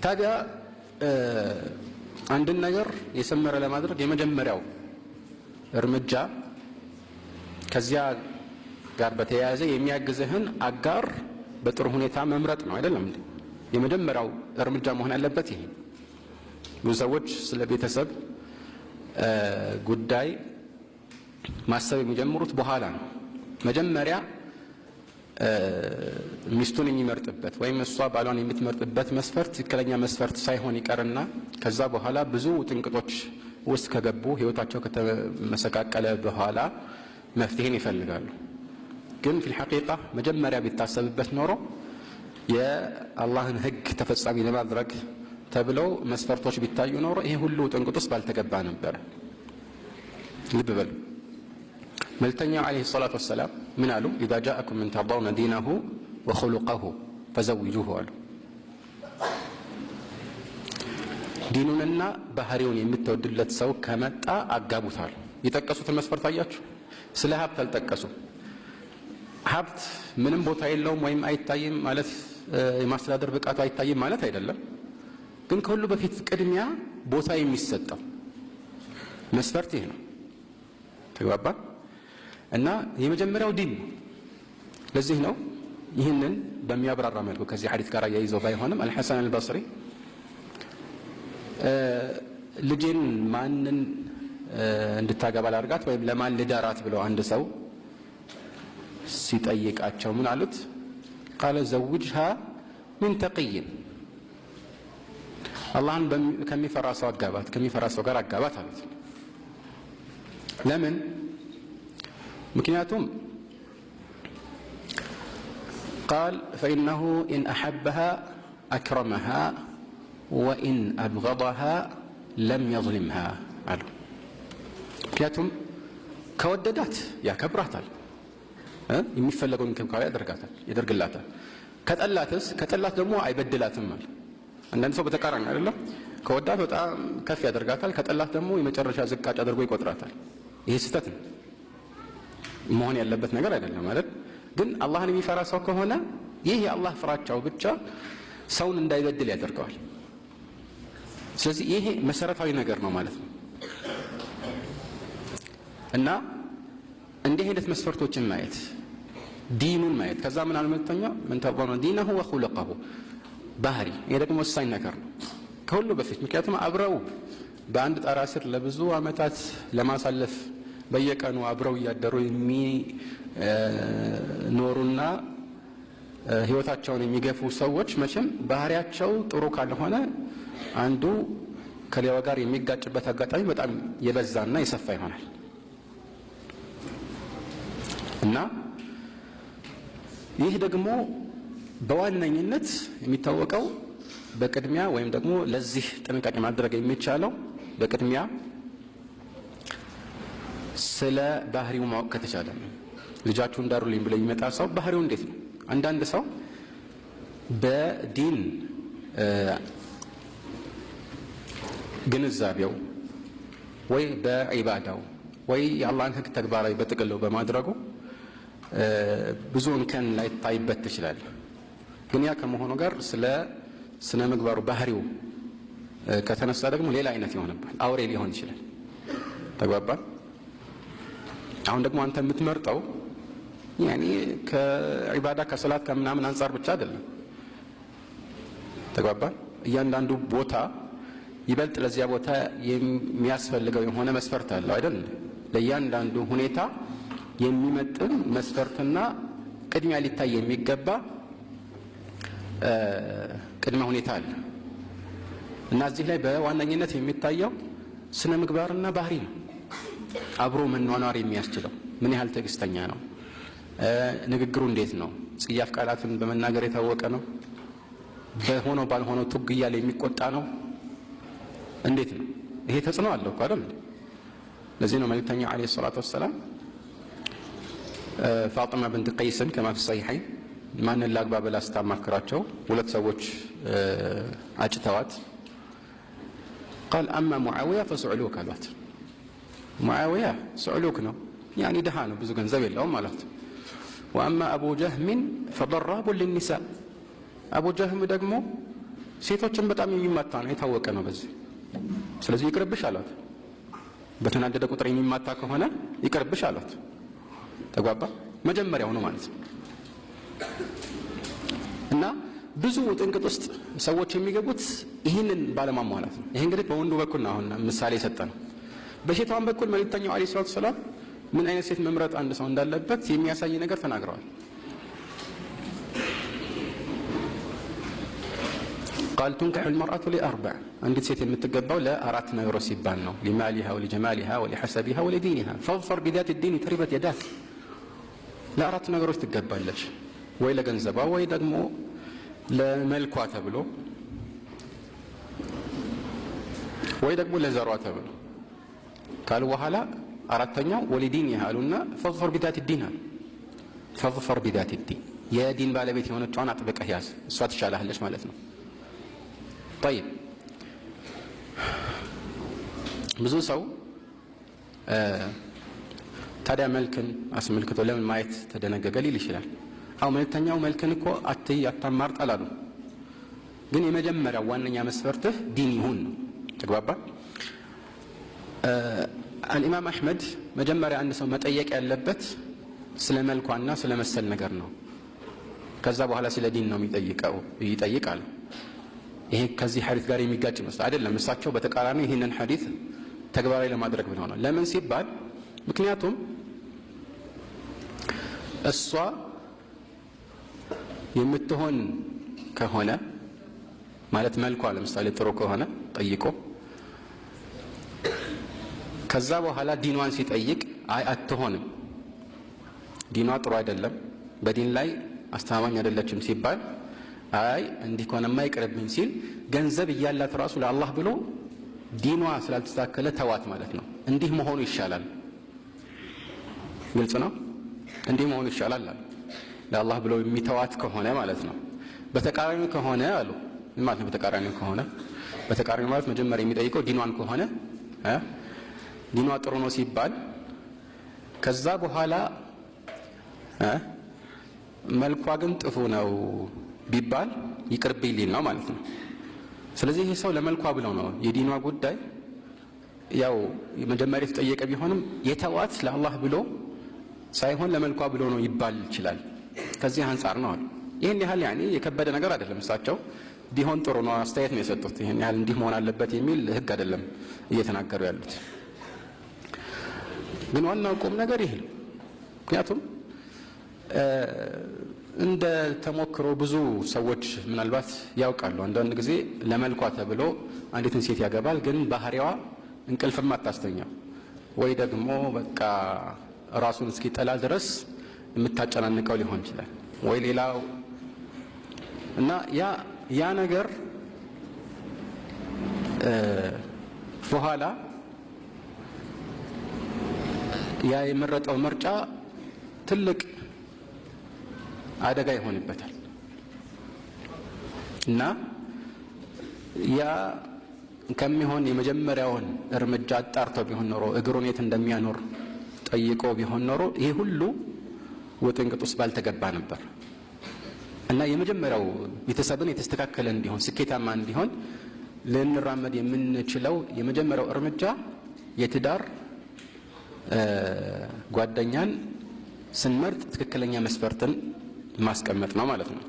ታዲያ አንድን ነገር የሰመረ ለማድረግ የመጀመሪያው እርምጃ ከዚያ ጋር በተያያዘ የሚያግዝህን አጋር በጥሩ ሁኔታ መምረጥ ነው አይደለም እንዴ? የመጀመሪያው እርምጃ መሆን ያለበት ይሄ። ብዙ ሰዎች ስለ ቤተሰብ ጉዳይ ማሰብ የሚጀምሩት በኋላ ነው። መጀመሪያ ሚስቱን የሚመርጥበት ወይም እሷ ባሏን የምትመርጥበት መስፈርት ትክክለኛ መስፈርት ሳይሆን ይቀርና ከዛ በኋላ ብዙ ጥንቅጦች ውስጥ ከገቡ ህይወታቸው ከተመሰቃቀለ በኋላ መፍትሄን ይፈልጋሉ። ግን في الحقيقة መጀመሪያ ቢታሰብበት ኖሮ የአላህን ህግ ተፈጻሚ ለማድረግ ተብለው መስፈርቶች ቢታዩ ኖሮ ይሄ ሁሉ ጥንቅጥ ውስጥ ባልተገባ ነበር። ልብ በሉ። መልእክተኛው عليه الصلاة والسلام ምን አሉ? إذا جاءكم من ترضون دينه وخلقه فزوجوه አሉ። ዲኑንና ባህሪውን የምትወድለት ሰው ከመጣ አጋቡታል። የጠቀሱትን መስፈርት አያችሁ? ስለ ሀብት አልጠቀሱም። ሀብት ምንም ቦታ የለውም ወይም አይታይም ማለት የማስተዳደር ብቃቱ አይታይም ማለት አይደለም። ግን ከሁሉ በፊት ቅድሚያ ቦታ የሚሰጠው መስፈርት ይሄ ነው። ተግባባ? እና የመጀመሪያው ዲን ነው። ለዚህ ነው ይህንን በሚያብራራ መልኩ ከዚህ ሐዲስ ጋር ያይዘው ባይሆንም አልሐሰን አልበስሪ ልጄን ማንን እንድታገባ ላድርጋት ወይም ለማን ልዳራት ብለው አንድ ሰው ሲጠይቃቸው ምን አሉት? ቃለ ዘውጅሃ ምን ተቅይን፣ አላህን ከሚፈራ ሰው አጋባት፣ ከሚፈራ ሰው ጋር አጋባት አሉት። ለምን? ምክንያቱም ቃል ፈኢነሁ ኢን አሐበሃ አክረመሃ ወኢን አብገደሃ ለም የظልምሃ አሉ። ምክንያቱም ከወደዳት ያከብራታል፣ የሚፈለገውን እንክብካቤ ያደርግላታል። ከጠላትስ? ከጠላት ደግሞ አይበድላትም አለ። አንዳንድ ሰው በተቃራኒ አይደለም፣ ከወዳት በጣም ከፍ ያደርጋታል፣ ከጠላት ደግሞ የመጨረሻ ዝቃጭ አድርጎ ይቆጥራታል። ይሄ ስህተት ነው፣ መሆን ያለበት ነገር አይደለም ማለት። ግን አላህን የሚፈራ ሰው ከሆነ ይህ የአላህ ፍራቻው ብቻ ሰውን እንዳይበድል ያደርገዋል። ስለዚህ ይሄ መሰረታዊ ነገር ነው ማለት ነው። እና እንዲህ አይነት መስፈርቶችን ማየት፣ ዲኑን ማየት፣ ከዛ ምን አልመጣኛ ምን ተርضون دينه وخلقه ባህሪ፣ ይሄ ደግሞ ወሳኝ ነገር ነው ከሁሉ በፊት። ምክንያቱም አብረው በአንድ ጣራ ስር ለብዙ አመታት ለማሳለፍ በየቀኑ አብረው እያደሩ የሚኖሩና ህይወታቸውን የሚገፉ ሰዎች መቼም ባህሪያቸው ጥሩ ካልሆነ አንዱ ከሌላው ጋር የሚጋጭበት አጋጣሚ በጣም የበዛና የሰፋ ይሆናል። እና ይህ ደግሞ በዋነኝነት የሚታወቀው በቅድሚያ ወይም ደግሞ ለዚህ ጥንቃቄ ማድረግ የሚቻለው በቅድሚያ ስለ ባህሪው ማወቅ ከተቻለ ነው። ልጃችሁን ዳሩልኝ ብሎ የሚመጣ ሰው ባህሪው እንዴት ነው? አንዳንድ ሰው በዲን ግንዛቤው ወይ በዒባዳው ወይ የአላህን ህግ ተግባራዊ በጥቅሉ በማድረጉ ብዙ እንከን ላይታይበት ይችላል። ግን ያ ከመሆኑ ጋር ስለ ስነ ምግባሩ ባህሪው ከተነሳ ደግሞ ሌላ አይነት ይሆንባል፣ አውሬ ሊሆን ይችላል። ተግባባ? አሁን ደግሞ አንተ የምትመርጠው ያኔ ከዒባዳ ከሰላት ከምናምን አንፃር ብቻ አይደለም። ተግባባ? እያንዳንዱ ቦታ ይበልጥ ለዚያ ቦታ የሚያስፈልገው የሆነ መስፈርት አለው አይደል? ለእያንዳንዱ ሁኔታ የሚመጥን መስፈርትና ቅድሚያ ሊታይ የሚገባ ቅድመ ሁኔታ አለ። እና እዚህ ላይ በዋነኝነት የሚታየው ስነ ምግባርና ባህሪ ነው። አብሮ መኗኗር የሚያስችለው ምን ያህል ትዕግስተኛ ነው? ንግግሩ እንዴት ነው? ጽያፍ ቃላትን በመናገር የታወቀ ነው? በሆነው ባልሆነው ቱግ እያለ የሚቆጣ ነው? እንዴት ነው? ይሄ ተጽዕኖ አለው እኮ አይደል? ለዚህ ነው መልእክተኛው عليه الصلاة والسلام ፋጢማ ብንት ቀይስን ከማ في الصحيحين ማንን ላግባ ብላ ስታማክራቸው ሁለት ሰዎች አጭተዋት قال اما معاويه فسعلوك አሏት። معاويه سعلوك ነው ያኒ ደሃ ነው፣ ብዙ ገንዘብ የለውም ማለት። واما ابو جهم فضراب للنساء ابو جهم ደግሞ ሴቶችን በጣም የሚማታ ነው፣ የታወቀ ነው በዚህ። ስለዚህ ይቅርብሽ አሏት። በተናደደ ቁጥር የሚማታ ከሆነ ይቅርብሽ አሏት። ተግባባ? መጀመሪያው ነው ማለት ነው። እና ብዙ ጥንቅጥ ውስጥ ሰዎች የሚገቡት ይህንን ባለማሟላት ነው። ይሄ እንግዲህ በወንዱ በኩል ነው አሁን ምሳሌ የሰጠ ነው። በሴቷን በኩል መልእክተኛው አለይሂ ሰላቱ ሰላም ምን አይነት ሴት መምረጥ አንድ ሰው እንዳለበት የሚያሳይ ነገር ተናግረዋል። ቃል ቱንከሑ ልመርአቱ ሊአርበዕ፣ አንዲት ሴት የምትገባው ለአራት ነገሮች ሲባል ነው። ሊማሊሃ ወሊጀማሊሃ ወሊሐሰቢሃ ወሊዲኒሃ ፈظፈር ቢዛቲ ዲን ተሪበት የዳክ። ለአራት ነገሮች ትገባለች፣ ወይ ለገንዘቧ ወይ ደግሞ ለመልኳ ተብሎ ወይ ደግሞ ለዘሯ ተብሎ ካሉ በኋላ አራተኛው ወሊዲኒሃ አሉና ፈظፈር ቢዛቲ ዲን አሉ። ፈظፈር ቢዛቲ ዲን፣ የዲን ባለቤት የሆነችዋን አጥብቀህ ያዝ፣ እሷ ትሻላለች ማለት ነው። طيب ብዙ ሰው ታዲያ መልክን አስመልክቶ ለምን ማየት ተደነገገ ሊል ይችላል። አው መልክተኛው መልክን እኮ አታማርጥ አላሉ። ግን የመጀመሪያው ዋነኛ መስፈርትህ ዲን ይሁን ነው። ተግባባ? አልኢማም አሕመድ መጀመሪያ አንድ ሰው መጠየቅ ያለበት ስለ መልኳና ስለ መሰል ነገር ነው። ከዛ በኋላ ስለ ዲን ነው ይጠይቃል። ይሄ ከዚህ ሐዲስ ጋር የሚጋጭ ይመስላል። አይደለም። እሳቸው በተቃራኒ ይህንን ሐዲስ ተግባራዊ ለማድረግ ብለው ነው። ለምን ሲባል ምክንያቱም እሷ የምትሆን ከሆነ ማለት መልኳ ለምሳሌ ጥሩ ከሆነ ጠይቆ ከዛ በኋላ ዲኗን ሲጠይቅ አይ አትሆንም፣ ዲኗ ጥሩ አይደለም፣ በዲን ላይ አስተማማኝ አይደለችም ሲባል አይ እንዲህ ከሆነማ ይቅርብኝ ሲል ገንዘብ እያላት ራሱ ለአላህ ብሎ ዲኗ ስላልተስተካከለ ተዋት ማለት ነው። እንዲህ መሆኑ ይሻላል። ግልጽ ነው። እንዲህ መሆኑ ይሻላል አሉ። ለአላህ ብሎ የሚተዋት ከሆነ ማለት ነው። በተቃራኒው ከሆነ አሉ ማለት ነው። በተቃራኒው ከሆነ በተቃራኒው ማለት መጀመሪያ የሚጠይቀው ዲኗን ከሆነ ዲኗ ጥሩ ነው ሲባል ከዛ በኋላ መልኳ ግን ጥፉ ነው ቢባል ይቅርብኝ ሊል ነው ማለት ነው። ስለዚህ ይህ ሰው ለመልኳ ብለው ነው የዲኗ ጉዳይ ያው መጀመሪያ የተጠየቀ ቢሆንም የተዋት ለአላህ ብሎ ሳይሆን ለመልኳ ብሎ ነው ይባል ይችላል። ከዚህ አንጻር ነው አሉ። ይህን ያህል ያኔ የከበደ ነገር አይደለም። እሳቸው ቢሆን ጥሩ ነው አስተያየት ነው የሰጡት። ይህን ያህል እንዲህ መሆን አለበት የሚል ህግ አይደለም እየተናገሩ ያሉት። ግን ዋናው ቁም ነገር ይሄ ነው። ምክንያቱም እንደ ተሞክሮ ብዙ ሰዎች ምናልባት ያውቃሉ። አንዳንድ ጊዜ ለመልኳ ተብሎ አንዲትን ሴት ያገባል፣ ግን ባህሪዋ እንቅልፍም አታስተኛው ወይ ደግሞ በቃ ራሱን እስኪጠላ ድረስ የምታጨናንቀው ሊሆን ይችላል ወይ ሌላው እና ያ ነገር በኋላ ያ የመረጠው ምርጫ ትልቅ አደጋ ይሆንበታል እና ያ ከሚሆን የመጀመሪያውን እርምጃ አጣርቶ ቢሆን ኖሮ እግሩን የት እንደሚያኖር ጠይቆ ቢሆን ኖሮ ይሄ ሁሉ ወጥንቅጥ ውስጥ ባልተገባ ነበር። እና የመጀመሪያው ቤተሰብን የተስተካከለ እንዲሆን ስኬታማ እንዲሆን ልንራመድ የምንችለው የመጀመሪያው እርምጃ የትዳር ጓደኛን ስንመርጥ ትክክለኛ መስፈርትን ማስቀመጥ ነው ማለት ነው።